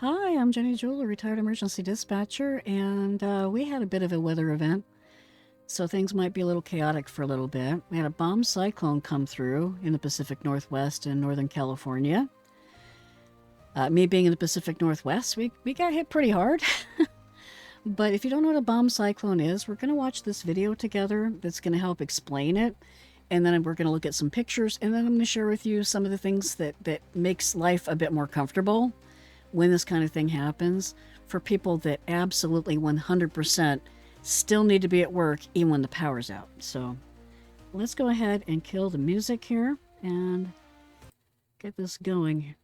Hi, I'm Jenny Jewell, a retired emergency dispatcher, and we had a bit of a weather event, so things might be a little chaotic for a little bit. We had a bomb cyclone come through in the Pacific Northwest and Northern California. Me being in the Pacific Northwest, we got hit pretty hard. But if you don't know what a bomb cyclone is, we're going to watch this video together that's going to help explain it. And then we're going to look at some pictures, and then I'm going to share with you some of the things that makes life a bit more comfortable when this kind of thing happens for people that absolutely 100% still need to be at work even when the power's out. So let's go ahead and kill the music here and get this going.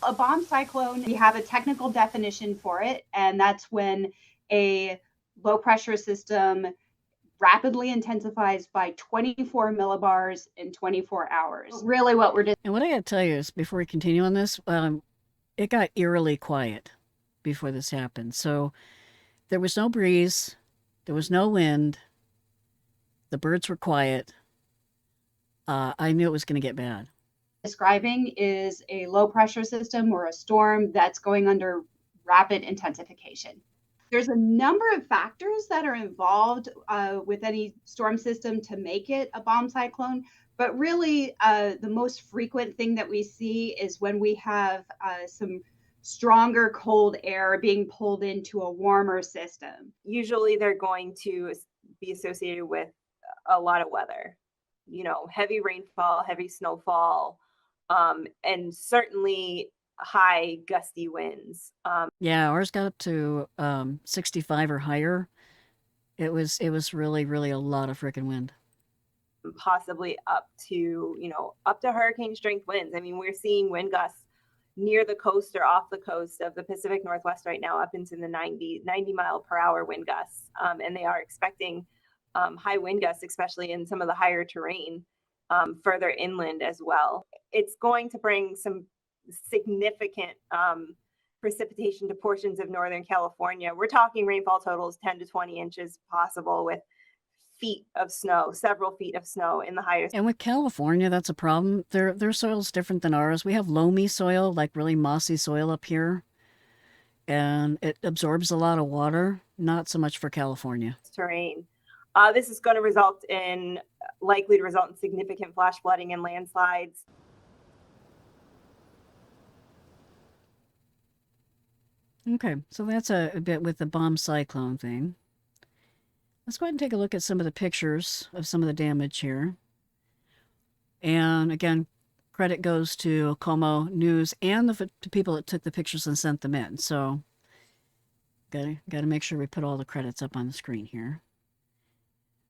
A bomb cyclone, we have a technical definition for it, and that's when a low pressure system rapidly intensifies by 24 millibars in 24 hours. Really what we're doing. And what I gotta tell you is, before we continue on this, it got eerily quiet before this happened. So there was no breeze, there was no wind, the birds were quiet. I knew it was going to get bad. Describing is a low pressure system or a storm that's going under rapid intensification. There's a number of factors that are involved with any storm system to make it a bomb cyclone, but really the most frequent thing that we see is when we have some stronger cold air being pulled into a warmer system. Usually they're going to be associated with a lot of weather, heavy rainfall, heavy snowfall, and certainly high gusty winds. Yeah, ours got up to 65 or higher. It was really, really a lot of freaking wind. Possibly up to hurricane strength winds. I mean, we're seeing wind gusts near the coast or off the coast of the Pacific Northwest right now, up into the 90 mile per hour wind gusts. And they are expecting high wind gusts, especially in some of the higher terrain further inland as well. It's going to bring some significant precipitation to portions of Northern California. We're talking rainfall totals 10 to 20 inches possible, with feet of snow, several feet of snow in the higher. And with California, that's a problem. Their soil's different than ours. We have loamy soil, like really mossy soil up here, and it absorbs a lot of water. Not so much for California. Terrain. This is going to likely result in significant flash flooding and landslides. Okay, so that's a bit with the bomb cyclone thing. Let's go ahead and take a look at some of the pictures of some of the damage here. And again, credit goes to KOMO News and the people that took the pictures and sent them in. So gotta make sure we put all the credits up on the screen here.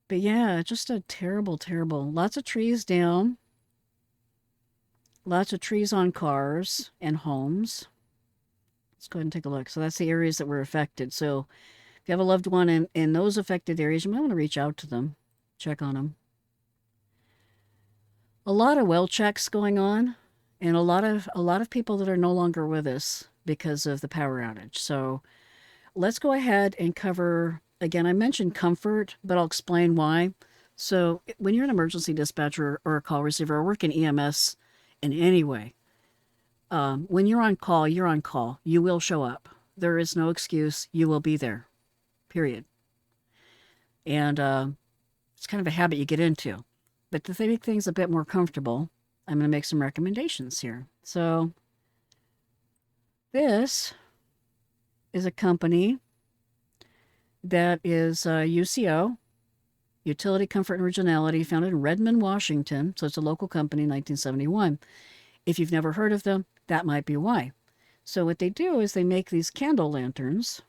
But yeah, just a terrible, terrible. Lots of trees down. Lots of trees on cars and homes. Let's go ahead and take a look. So that's the areas that were affected. So if you have a loved one in those affected areas, you might want to reach out to them, check on them. A lot of well checks going on, and a lot of people that are no longer with us because of the power outage. So let's go ahead and cover, again, I mentioned comfort, but I'll explain why. So when you're an emergency dispatcher or a call receiver or work in EMS in any way, when you're on call, you're on call. You will show up. There is no excuse. You will be there, period. And it's kind of a habit you get into. But to make things a bit more comfortable, I'm going to make some recommendations here. So this is a company that is UCO, Utility Comfort and Originality, founded in Redmond, Washington. So it's a local company, 1971. If you've never heard of them, that might be why. So what they do is they make these candle lanterns,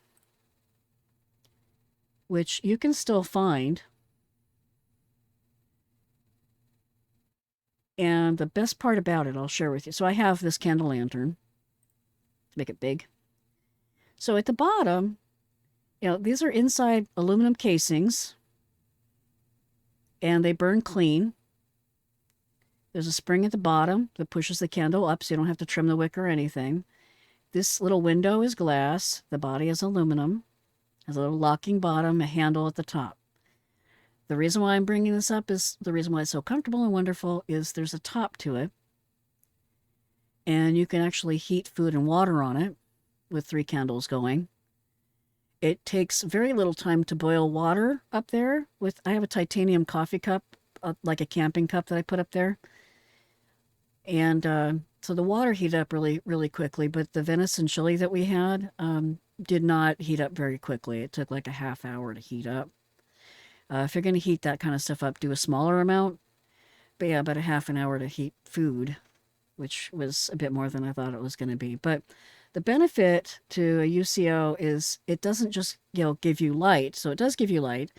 which you can still find. And the best part about it, I'll share with you. So I have this candle lantern to make it big. So at the bottom, these are inside aluminum casings, and they burn clean. There's a spring at the bottom that pushes the candle up so you don't have to trim the wick or anything. This little window is glass. The body is aluminum. Has a little locking bottom, a handle at the top. The reason why I'm bringing this up is the reason why it's so comfortable and wonderful is there's a top to it. and you can actually heat food and water on it with 3 candles going. It takes very little time to boil water up there. I have a titanium coffee cup, like a camping cup that I put up there. And so the water heated up really, really quickly, but the venison chili that we had did not heat up very quickly. It took like a half hour to heat up. If you're going to heat that kind of stuff up, do a smaller amount. But yeah, about a half an hour to heat food, which was a bit more than I thought it was going to be. But the benefit to a UCO is it doesn't just give you light. So it does give you light.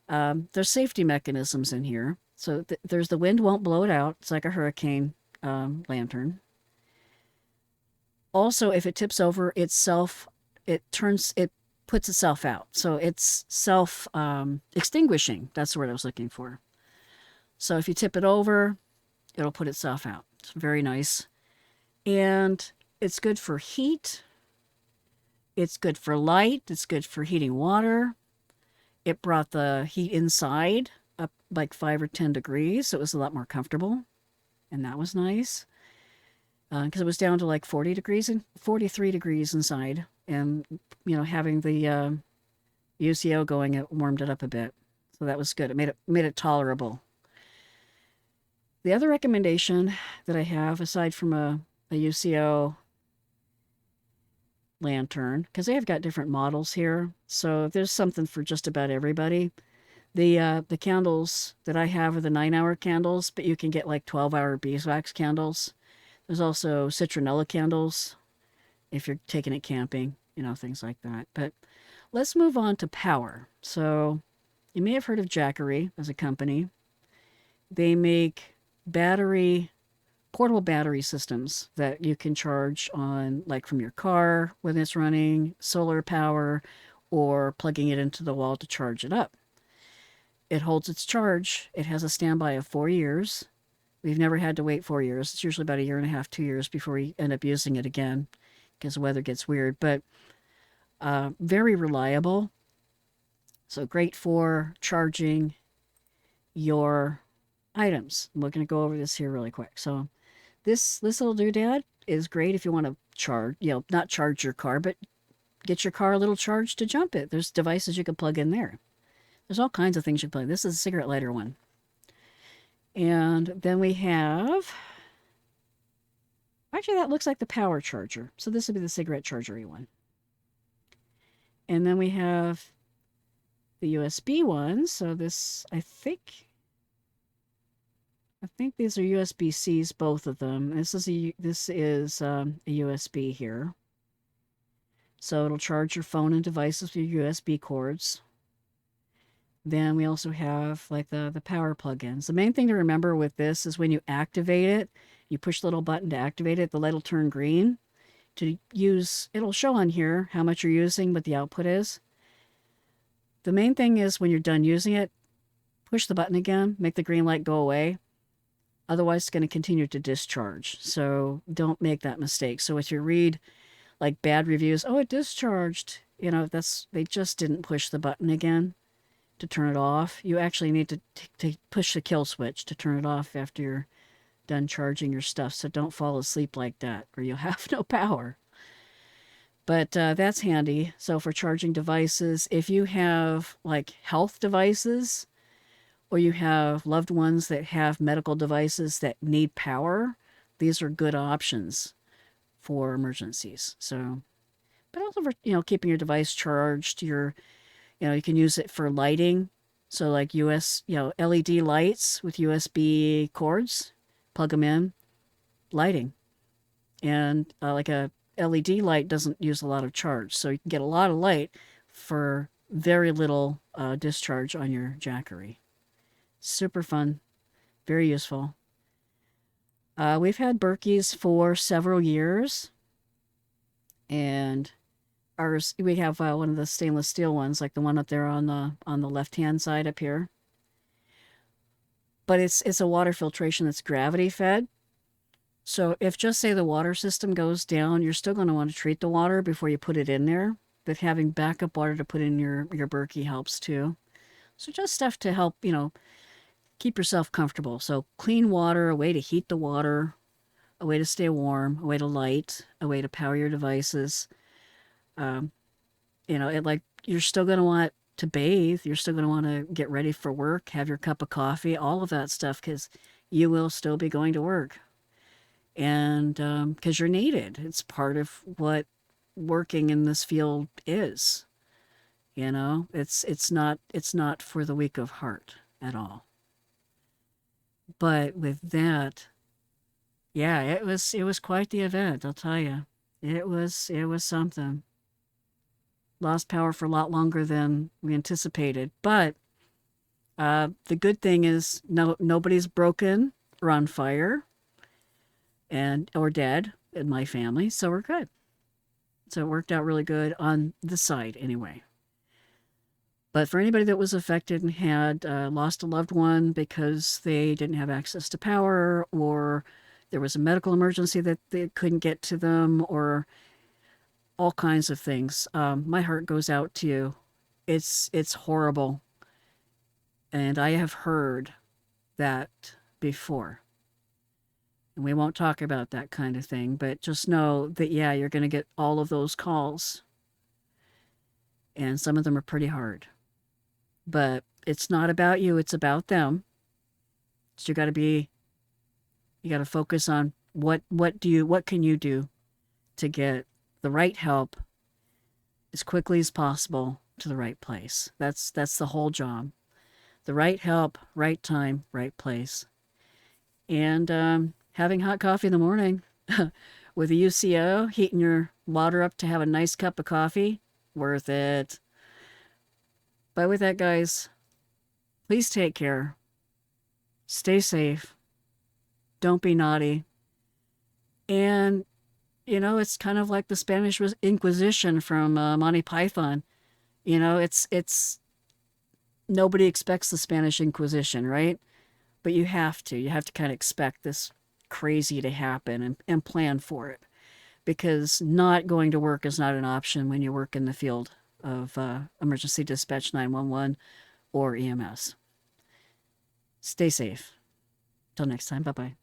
There's safety mechanisms in here. So there's the wind won't blow it out. It's like a hurricane lantern. Also, if it tips over itself, it puts itself out. So it's self extinguishing. That's the word I was looking for. So if you tip it over, it'll put itself out. It's very nice. And it's good for heat. It's good for light. It's good for heating water. It brought the heat inside up like 5 or 10 degrees. So it was a lot more comfortable. And that was nice. Because it was down to like 40 degrees and 43 degrees inside. And, having the UCO going, it warmed it up a bit. So that was good. It made it tolerable. The other recommendation that I have, aside from a UCO lantern, because they have got different models here, so there's something for just about everybody. The candles that I have are the 9-hour candles, but you can get like 12-hour beeswax candles. There's also citronella candles if you're taking it camping, things like that. But let's move on to power. So you may have heard of Jackery as a company. They make portable battery systems that you can charge on, like from your car when it's running, solar power, or plugging it into the wall to charge it up. It holds its charge. It has a standby of 4 years. We've never had to wait 4 years. It's usually about 1.5 years, 2 years before we end up using it again because the weather gets weird, but very reliable. So great for charging your items. We're going to go over this here really quick. So this little doodad is great if you want to charge, not charge your car, but get your car a little charge to jump it. There's devices you can plug in there. There's all kinds of things you can plug. This is a cigarette lighter one. And then we have, actually that looks like the power charger. So this would be the cigarette charger-y one. And then we have the USB one. So this, I think these are USB-Cs, both of them. This is a USB here. So it'll charge your phone and devices with your USB cords. Then we also have like the power plugins. The main thing to remember with this is when you activate it, you push the little button to activate it, the light will turn green. It'll show on here how much you're using, what the output is. The main thing is when you're done using it, push the button again, make the green light go away. Otherwise, it's going to continue to discharge. So don't make that mistake. So if you read like bad reviews, oh, it discharged, they just didn't push the button again to turn it off. You actually need to push the kill switch to turn it off after you're done charging your stuff. So don't fall asleep like that or you'll have no power. But that's handy. So for charging devices, if you have like health devices, or you have loved ones that have medical devices that need power, these are good options for emergencies. So, but also for, keeping your device charged, you can use it for lighting. So like LED lights with USB cords, plug them in, lighting. And like a LED light doesn't use a lot of charge. So you can get a lot of light for very little discharge on your Jackery. Super fun, very useful. We've had Berkeys for several years, and ours, we have one of the stainless steel ones, like the one up there on the left-hand side up here. But it's a water filtration that's gravity fed. So if just say the water system goes down, you're still going to want to treat the water before you put it in there. But having backup water to put in your Berkey helps too. So just stuff to help, keep yourself comfortable. So clean water, a way to heat the water, a way to stay warm, a way to light, a way to power your devices. Um, like you're still going to want to bathe. You're still going to want to get ready for work, have your cup of coffee, all of that stuff, because you will still be going to work. And because you're needed. It's part of what working in this field is. It's not for the weak of heart at all. But with that, yeah, it was quite the event, I'll tell you. It was something. Lost power for a lot longer than we anticipated. But the good thing is nobody's broken or on fire or dead in my family, so we're good. So it worked out really good on this side anyway. But for anybody that was affected and had lost a loved one because they didn't have access to power, or there was a medical emergency that they couldn't get to them, or all kinds of things, my heart goes out to you. It's horrible. And I have heard that before. And we won't talk about that kind of thing, but just know that, yeah, you're going to get all of those calls. And some of them are pretty hard. But it's not about you, it's about them. So you got to focus on what can you do to get the right help as quickly as possible to the right place. That's the whole job. The right help, right time, right place. And having hot coffee in the morning with a UCO, heating your water up to have a nice cup of coffee, worth it. But with that, guys, please take care. Stay safe. Don't be naughty. And, it's kind of like the Spanish Inquisition from Monty Python. It's nobody expects the Spanish Inquisition, right? But you have to. You have to kind of expect this crazy to happen and plan for it. Because not going to work is not an option when you work in the field of emergency dispatch 911 or EMS. Stay safe. Till next time. Bye-bye.